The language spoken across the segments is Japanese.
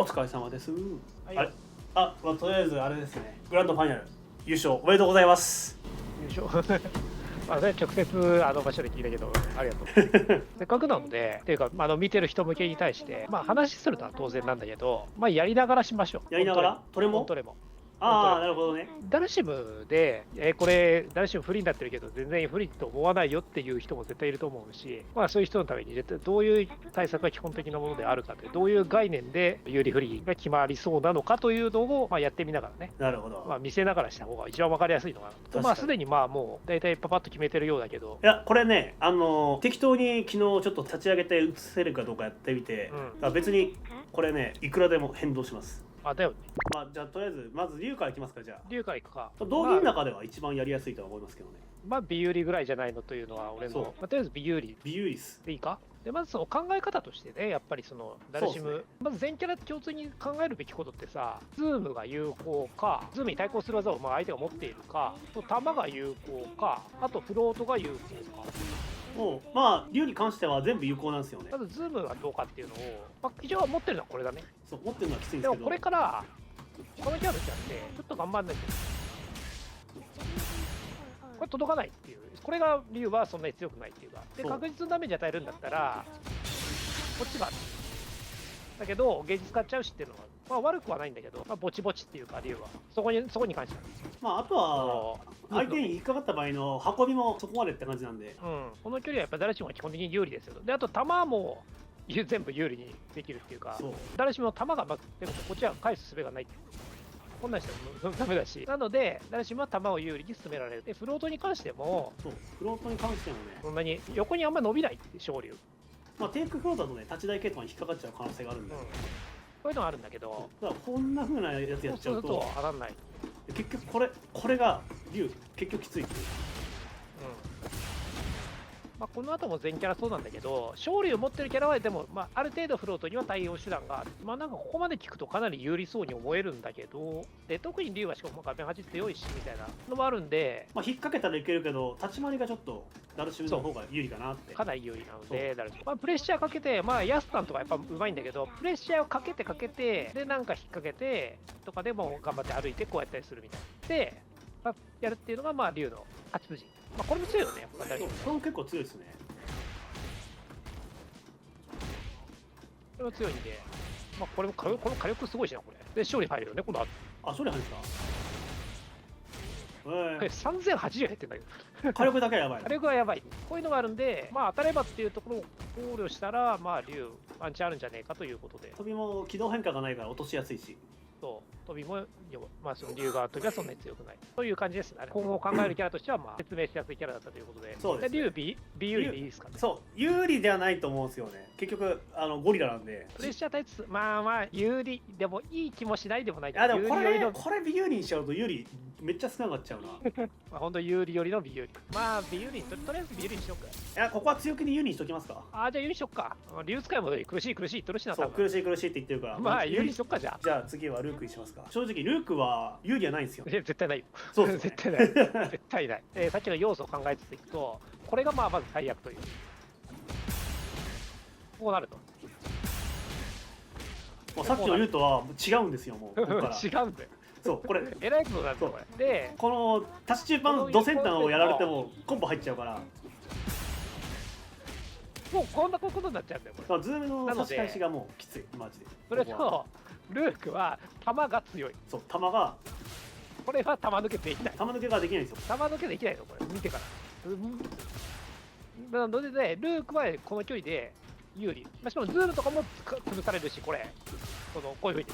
お疲れ様です。はい、あれまあ、とりあえずあれですね、グランドファイナル優勝おめでとうございます。優勝まあね、直接あの場所で聞いたけど、ありがとう。せっかくなので、っていうか、見てる人向けに対して、話するのは当然なんだけど、やりながらしましょう。やりながらトレモコントレも。ああ、なるほどね。ダルシムで、これ、ダルシム不利になってるけど、全然不利と思わないよっていう人も絶対いると思うし、そういう人のために、絶対どういう対策が基本的なものであるかという、どういう概念で有利不利が決まりそうなのかというのを、やってみながらね、なるほど。見せながらした方が一番分かりやすいのかなと。すでにもう、大体パパッと決めてるようだけど。いや、これね、適当に昨日ちょっと立ち上げて映せるかどうかやってみて、別にこれね、いくらでも変動します。だよね。じゃあとりあえずまず龍からいきますか。じゃあ龍からいくか。道着の中では一番やりやすいとは思いますけどね。美有利ぐらいじゃないのというのは俺の、とりあえず美有利でいいか。でまずその考え方としてね、やっぱりそのダルシム、まず全キャラ共通に考えるべきことってさ、ズームが有効か、ズームに対抗する技を相手が持っているか、弾が有効か、あとフロートが有効か。もう龍に関しては全部有効なんですよね。まずズームがどうかっていうのを、一応持ってるのはこれだね。そう持ってるのはきついんですけど。でもこれからこのキャラとしてちょっと頑張んないと。これ届かないっていう、これが理由はそんなに強くないっていうか、で確実なダメージ与えるんだったら、こっちがある。だけど、芸術使っちゃうしっていうのは、悪くはないんだけど、ぼちぼちっていうか、理由は、そこに関しては。あとは、相手に引っかかった場合の運びもそこまでって感じなんで、この距離はやっぱ誰しもが基本的に有利ですよ。で、あと、球も全部有利にできるっていうか、誰しも球がでもこっちは返す術がないっていう。こんなんしてもダメだし、なので、誰しもは球を有利に進められる。で、フロートに関しても、フロートに関してもね、そんなに横にあんま伸びないって、昇竜。テイクフロートだとね、立ち台系統に引っかかっちゃう可能性があるんで、こういうのがあるんだけど、だからこんな風なやつやっちゃうと、上がんない。結局これが龍、結局きついっていう。この後も全キャラそうなんだけど、勝利を持ってるキャラはでも、ある程度フロートには対応手段がある。なんかここまで聞くとかなり有利そうに思えるんだけど、で特に龍はしかも画面8強いしみたいなのもあるんで、引っ掛けたらいけるけど、立ち回りがちょっとダルシムの方が有利かなって。かなり有利なので、プレッシャーかけて、ヤスさんとかやっぱうまいんだけど、プレッシャーをかけて、で、なんか引っ掛けて、とかでも頑張って歩いてこうやったりするみたいな。で、やるっていうのが、龍の8筋。これも強いよね、やっぱり。これも結構強いですね。これも強いんで、この火力すごいしな、これ。で、勝利入るよね、今度は。勝利入るんですか3080減ってんだけど。火力だけはやばい。火力はやばい。こういうのがあるんで、当たればっていうところを考慮したら、龍、ワンチャンあるんじゃねえかということで。飛びも軌道変化がないから落としやすいし。飛びも、その龍が時はそんなに強くない。という感じですね。今後考えるキャラとしては、説明しやすいキャラだったということで。そうです、ね。龍、美有利でいいですかね。そう、有利ではないと思うんですよね。結局、ゴリラなんで。プレッシャー対決、有利でもいい気もしないでもないけど。でもこれ美有利にしちゃうと有利めっちゃ少なくなっちゃうな。本当有利よりの美有利。美有利とりあえず美有利にしようか。いや、ここは強気に有利にしときますか。じゃあ有利にしよっか。龍使いも苦しい言ってるしな。そう、苦しいって言ってるから。有利にしよっか、じゃあ。じゃあ次はルークにしますか。正直、ルークは有利はないんですよ。絶対ないよ。そう絶対ない。絶対ない。さっきの要素を考えつついくと、これがまず最悪という。こうなると。さっきのルートは違うんですよ、もう。違うんだよ。そう、これ。えらいことなんだよ、これ。で、このタッチ中盤ドセンターをやられてもコンボ入っちゃうから。もうこんなことになっちゃうんだよ、これ。ズームの差し返しがもうきつい、マジで。それと、ルークは弾が強い。そう、弾が。これは弾抜けできない。弾抜けができないんですよ。弾抜けできないの、これ。見てから。なので、ルークはこの距離で有利。しかもズームとかも潰されるし、これ。こういうふうに。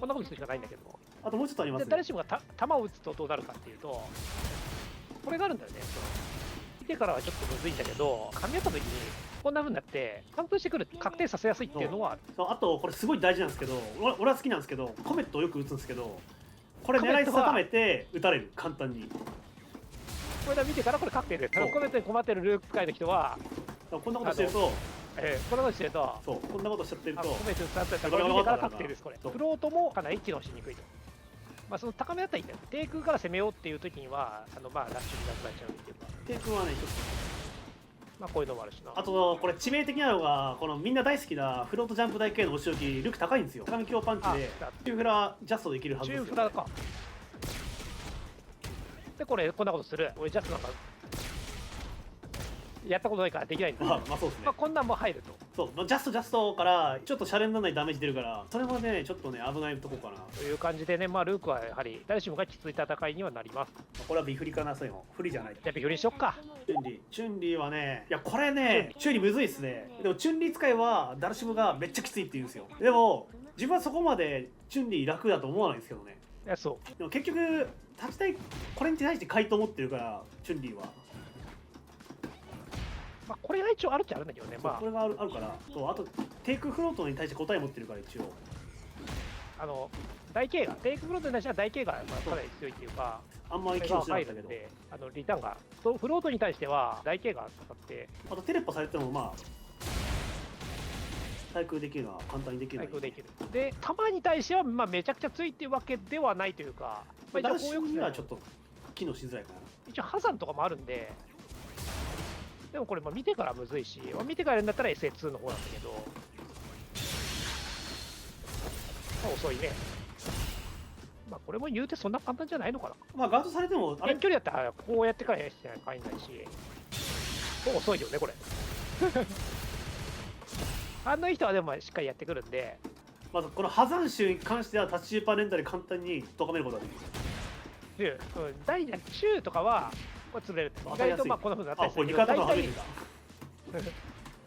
こんなことするしかないんだけど。あともうちょっとありますね。誰しもが弾を撃つとどうなるかっていうと、これがあるんだよね。見てからはちょっとむずいんだけど、噛み合った時にこんな風になって貫通してくる、確定させやすいっていうのはある。あとこれすごい大事なんですけど、俺は好きなんですけど、コメットをよく打つんですけど、これ狙い定めて打たれる、簡単に。これ見てからこれ確定です。コメットに困ってるルーク界の人は、こんなことしてると、こんなことしてると、そう、こんなことしちゃってると、コメットに使ったら見てから確定です、これ。フロートもかなり機能しにくいと。その高めだったらいいんだよ。低空から攻めようっていう時には、ラッシュになくなっちゃうっていうか。低空はね、ちょっまあこういうのもあるしな。あとこれ致命的なのがこのみんな大好きなフロートジャンプ台系のお仕置きルク高いんですよ。高見強パンチで中フラジャストできるはずですよ。中フラか。でこれこんなことする。俺ジャストなんかやったことないからできないんだ。まあそうですね。まあこんなんも入ると。そうジャストからちょっとシャレにならないダメージ出るからそれもねちょっとね危ないとこかなという感じでね、まあルークはやはり誰しもがきつい戦いにはなります。これはビフリかな。そういうの不利じゃない。じゃあビフリにしよっか。チュンリーはね、いやこれねチュンリーむずいっすね。でもチュンリー使いはダルシムがめっちゃきついって言うんですよ。でも自分はそこまでチュンリー楽だと思わないんですけどね。いやそうでも結局立ちたいこれに対して回答持ってるからチュンリーは。まあこれが一応あるっちゃあるんだけどね。まあこれがあるからとあとテイクフロートに対して答え持ってるから一応。台形がテイクフロートに対しては台形がまあかなり強いっていうか。あんまり機能しなかったけど、リターンがフロートに対しては台形がかかって、あとテレポされてもまあ対空できるのは簡単にできる。対空できる。で弾に対してはまあめちゃくちゃ強いっていうわけではないというか、まあ、ダルシムにはちょっと機能しづらいかな。一応ハザンとかもあるんで、でもこれまあ見てからむずいし、見てからやるんだったら SA2 の方なんだけど、まあ、遅いね。まあこれも言うてそんな簡単じゃないのかな。まあガードされてもあれ遠距離だったらこうやってからやしてないと入んないし、遅いよねこれ。あんな人はでもしっかりやってくるんで、まずこの破山州に関してはタッチシューパーレンダーで簡単に咎めることができる。大中とかはこれ潰れる。意外とまあこの風になったりするけど、味方がはめるんだ。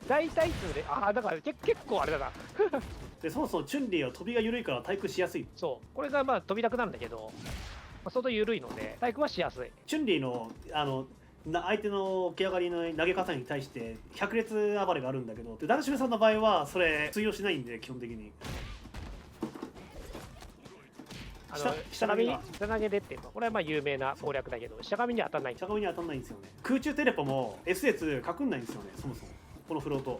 大体潰れ、だから結構あれだな。でそもそもチュンリーは飛びが緩いから対空しやすい。そうこれがまあ飛びたくなるんだけど、相当緩いので対空はしやすい。チュンリーの相手の起き上がりの投げ方に対して百列暴れがあるんだけど、ダルシムさんの場合はそれ通用しないんで基本的に。下紙投げでっていうのはこれはまあ有名な攻略だけど、下紙には当たらない。下紙には当たらないんですよね。空中テレポも SA2 かくんないんですよね、そもそもこのフロート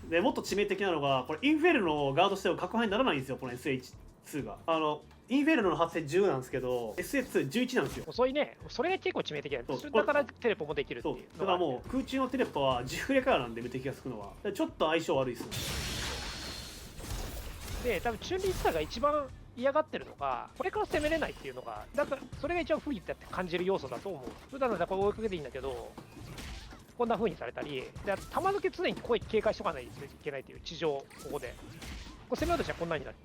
で。もっと致命的なのがこれインフェルノをガードしても確保にならないんですよ、この SH2 が。インフェルノの発生10なんですけど SA211 なんですよ。遅いね。それが結構致命的だよ。だからテレポもできるっていう。だからもう空中のテレポはジフレからなんで無敵がつくのはちょっと相性悪いですよ。で多分チュンリー使いが一番嫌がってるのがこれから攻めれないっていうのが、だからそれが一番不利だって感じる要素だと思う。普段だったらこれ追いかけていいんだけど、こんな風にされたりで、弾抜け常に声警戒しとかないといけないという地上、ここでこれ攻めようとしたらこんなになる。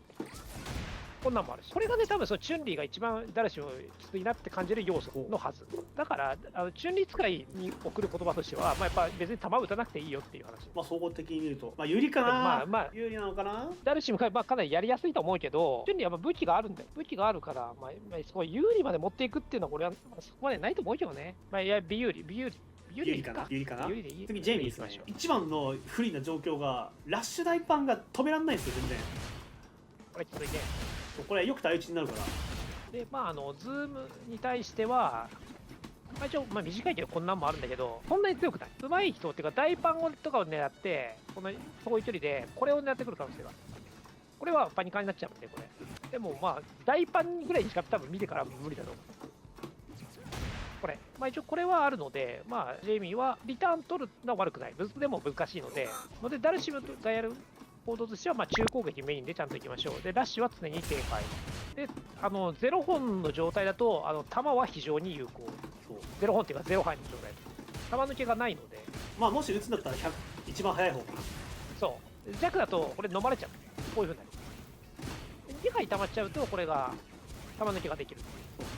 こんなんもあるし、これがね多分そのチュンリーが一番誰しもきついなって感じる要素のはずだから、チュンリー使いに送る言葉としては、まあ、やっぱ別に弾打たなくていいよっていう話。まあ総合的に見ると有利かな。有利なのかな。ダルシムがかなりやりやすいと思うけど、チュンリーは武器があるんだよ。武器があるから、そこ有利まで持っていくっていうのは俺はそこまでないと思うけどね。いや美有利かな。次ジェイミーですね。一番の不利な状況がラッシュ大パンが止められないんですよ全然。これきついね。これよく対打ちになるから。でズームに対しては、一応短いけどこんなんもあるんだけど、そんなに強くない。上手い人っていうか大パンとかを狙ってこの遠い距離でこれを狙ってくる可能性がある。これはパニカになっちゃうんで、これでも大パンぐらいしか多分見てから無理だと思う。これ一応これはあるので、ジェイミーはリターン取るのは悪くない。でも難しいのでダルシムがやる行動としては中攻撃メインでちゃんといきましょう。でラッシュは常に警戒で、0本の状態だと弾は非常に有効。0本っていうか0範囲の状態、弾抜けがないので、もし打つんだったら一番早い方かな。そう弱だとこれ飲まれちゃう。こういうふうになる。2回溜まっちゃうとこれが弾抜けができる。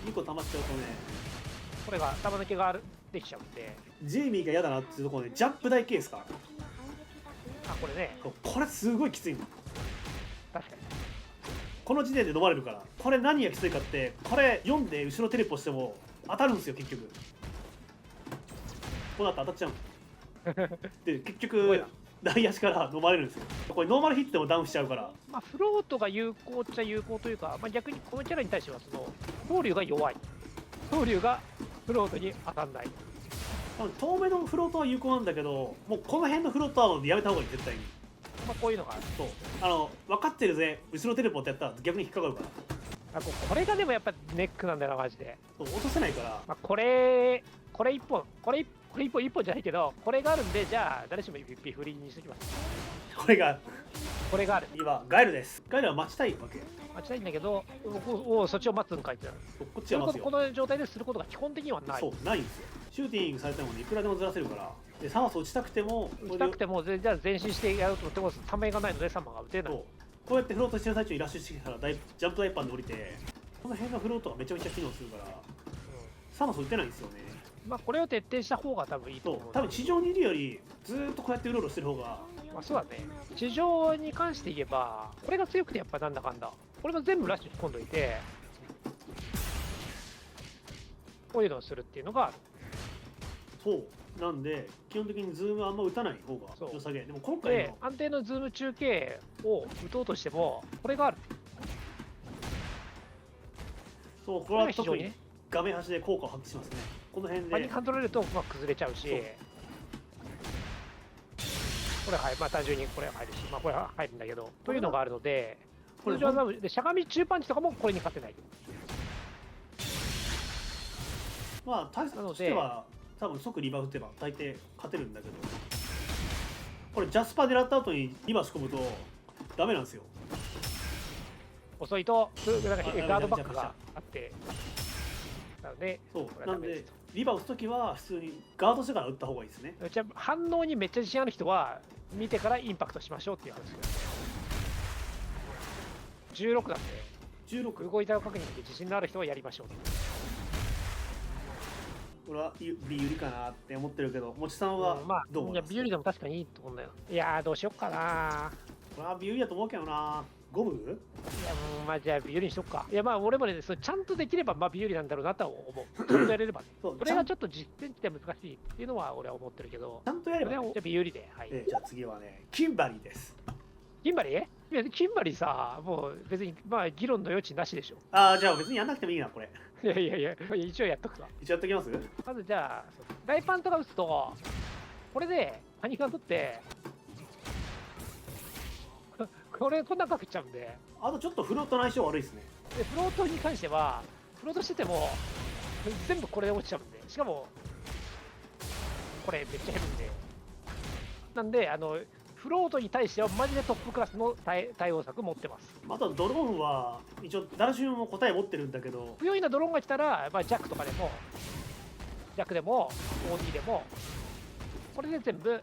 2個溜まっちゃうとね、これが弾抜けができちゃうんで。ジェイミーが嫌だなっていうところでジャンプ台ケースか。これね、これすごいきついの。確かにこの時点で飲まれるから。これ何がきついかって、これ読んで後ろテレポしても当たるんですよ結局。こうなって当たっちゃうで結局大足から飲まれるんですよ。これノーマルヒットでもダウンしちゃうから。フロートが有効っちゃ有効というか、逆にこのキャラに対しては風流が弱い。風流がフロートに当たんない。遠目のフロートは有効なんだけど、もうこの辺のフロートはもうやめた方がいい絶対に。こういうのがある。そう分かってるぜ後ろテレポってやったら逆に引っかかるから。これがでもやっぱネックなんだよなマジで。そう落とせないから、これ一本一本じゃないけど、これがあるんで、じゃあ誰しもビフリにしときます。これがある。今ガエルです。ガエルは待ちたいわけ。待ちたいんだけど、そっちを待つんかいってなる。こっちは待つよ。この状態ですることが基本的にはない。そうないんですよ。シューティングされても、ね、いくらでもずらせるから。でサマス落ちたくてもじゃあ前進してやろうと思ってもためがないのでサマが打てない。こうやってフロートしてる最中にラッシュしてきたらジャンプダイパンで降りて、この辺のフロートがめちゃめちゃ機能するから、サマス打てないんですよね。これを徹底した方が多分いいと思う。多分地上にいるよりずーっとこうやってうろうろしてる方が、そうだね。地上に関して言えばこれが強くてやっぱなんだかんだこれも全部ラッシュに込んどいてこういうのをするっていうのが、そうなんで基本的にズームあんま打たない方が良さげ。でも今回での安定のズーム中継を打とうとしてもこれがある。そうこれは特に画面端で効果を発揮しますね。この辺でパニカントロールと崩れちゃうし、これはい単純にこれは入るし、これは入るんだけどというのがあるので、通常はでしゃがみ中パンチとかもこれに勝てない。対策としては多分即リバー打てば大抵勝てるんだけど、これジャスパー狙った後にリバー仕込むとダメなんですよ。遅いとなんかガードバックがあってなので、なんでリバー打つときは普通にガードしてから打った方がいいですね。じゃあ反応にめっちゃ自信ある人は見てからインパクトしましょうっていう話です。16なんで16動いた確認で自信のある人はやりましょう。俺はビ有利かなって思ってるけど、もちさんはどう思います？ビ有利でも確かにいいと思うんだよ。いやーどうしよっかな。これはビ有利だと思うけどな。ゴム？いやじゃあビ有利にしとくか。いや俺もねちゃんとできればビ有利なんだろうなとは思う。ちゃんとやれればね。それがちょっと実践値で難しいっていうのは俺は思ってるけど。ちゃんとやれば、ね。じゃあビ有利で。はい。じゃあ次はね、キンバリーです。キンバリー？いやキンバリーさ、もう別に議論の余地なしでしょ。じゃあ別にやんなくてもいいなこれ。いや一応やっとくわ。一応やっときます？まずじゃあ大パンとか打つとこれでパニカン取ってこんなかけちゃうんで。あとちょっとフロートの相性悪いですね。でフロートに関してはフロートしてても全部これで落ちちゃうんで、しかもこれめっちゃ減るんで、なんでフロートに対してはマジでトップクラスの対応策持ってます。あとドローンは一応ダルシムも答え持ってるんだけど、不用意なドローンが来たら、ジャックとかでもジャックでも OD でもこれで全部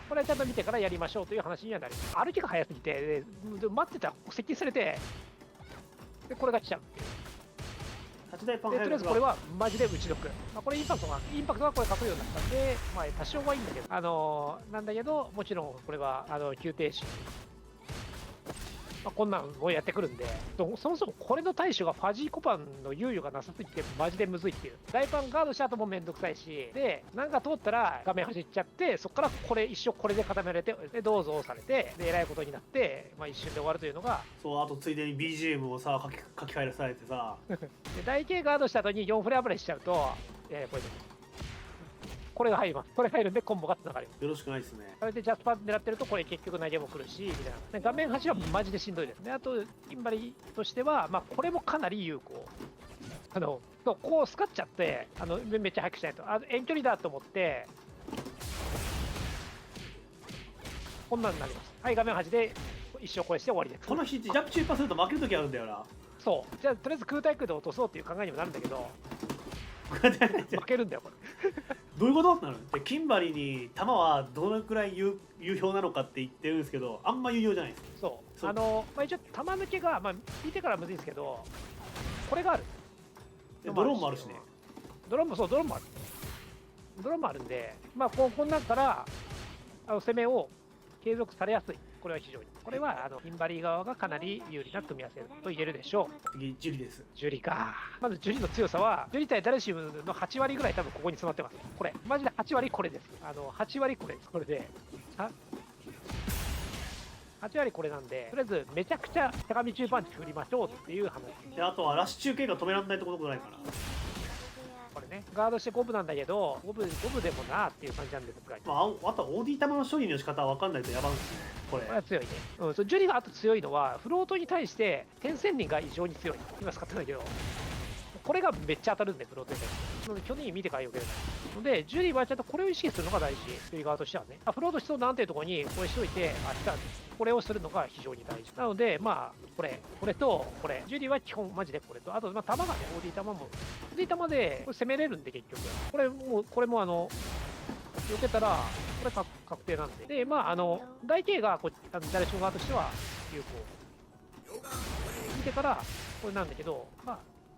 これはちゃんと見てからやりましょうという話にはなります。歩きが速すぎてで待ってたら接近されてでこれが来ちゃうっていう。8台パンでとりあえずこれはマジで打ち得。これインパクトがこれ書くようになったんで、多少はいいんだけど、なんだけどもちろんこれは急停止、こんなんをやってくるんで、そもそもこれの対処がファジーコパンの猶予がなさすぎてマジでむずいっていう。大パンガードした後もめんどくさいし、でなんか通ったら画面走っちゃって、そこから一生これで固められて、でどうぞ押されて、でえらいことになって、一瞬で終わるというのが。そう、あとついでに BGM をさ書き換えされてさで台形ガードした後に4フレアブレしちゃうと、これが入ります。これ入るんでコンボがつながります。よろしくないですね。それでジャスパー狙ってるとこれ結局投げも来るしみたいな。画面端はマジでしんどいですね。あとキンバリとしては、これもかなり有効。こうスカっちゃってめっちゃ速くしないと遠距離だと思ってこんなんになります。はい、画面端で一生これして終わりです。この日ジャンプ中パすると負ける時あるんだよな。そうじゃあとりあえず空対空で落とそうっていう考えにもなるんだけど負けるんだよこれどういうことなの？でキンバリーに球はどのくらい有効なのかって言ってるんですけど、あんま有用じゃないです。そう一応球抜けが見てからむずいですけど、これがある。ドローンもあるしね。ドローンもあるんで、こんなんから攻めを継続されやすい。これは非常に。これはキンバリー側がかなり有利な組み合わせと言えるでしょう。次ジュリです。ジュリか。まずジュリの強さはジュリ対ダルシムの8割ぐらい多分ここに詰まってます。これマジで8割これです。8割これです。これで8割これなんで、とりあえずめちゃくちゃ手紙中パンチ振りましょうっていう話。であとはラッシュ中継が止められないところないから。これね。ガードして5分なんだけど、5分でもなーっていう感じなんですが、まあ、あとは OD 玉の処理の仕方は分かんないとやばいんですね、これ。これは強いね。うん、そうジュリがあと強いのは、フロートに対して点線輪が異常に強い。今使ってんだけど、これがめっちゃ当たるんで、フロートに対して。なので、去年見てからよけれない。ので、ジュリーはちゃんとこれを意識するのが大事。ジュリー側としてはね。フロートしそうな安定のところにこれしといて、これをするのが非常に大事。なので、まあ、これと、これ。ジュリーは基本マジでこれと、あと、まあ、弾がね、OD 弾も。OD 弾でこれ攻めれるんで、結局。これも避けたら、これ確定なんで。で、まあ、大径が誰しも側としては有効。見てから、これなんだけど、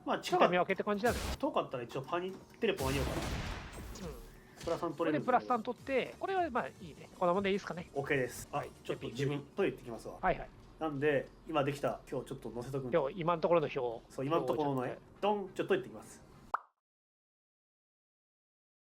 まあ、近かった見分けって感じだね。遠かったら一応テレポ間に合うから。プラス3これ取れるんでプラス3取って、これはまあいいね。こんなもんでいいですかね。 OK です。はいちょっと自分トイレ行ってきますわ。はいはい。なんで今できた今日ちょっと載せとくんで、今日今のところの表。そう今のところのねドンちょっとトイレ行ってきます。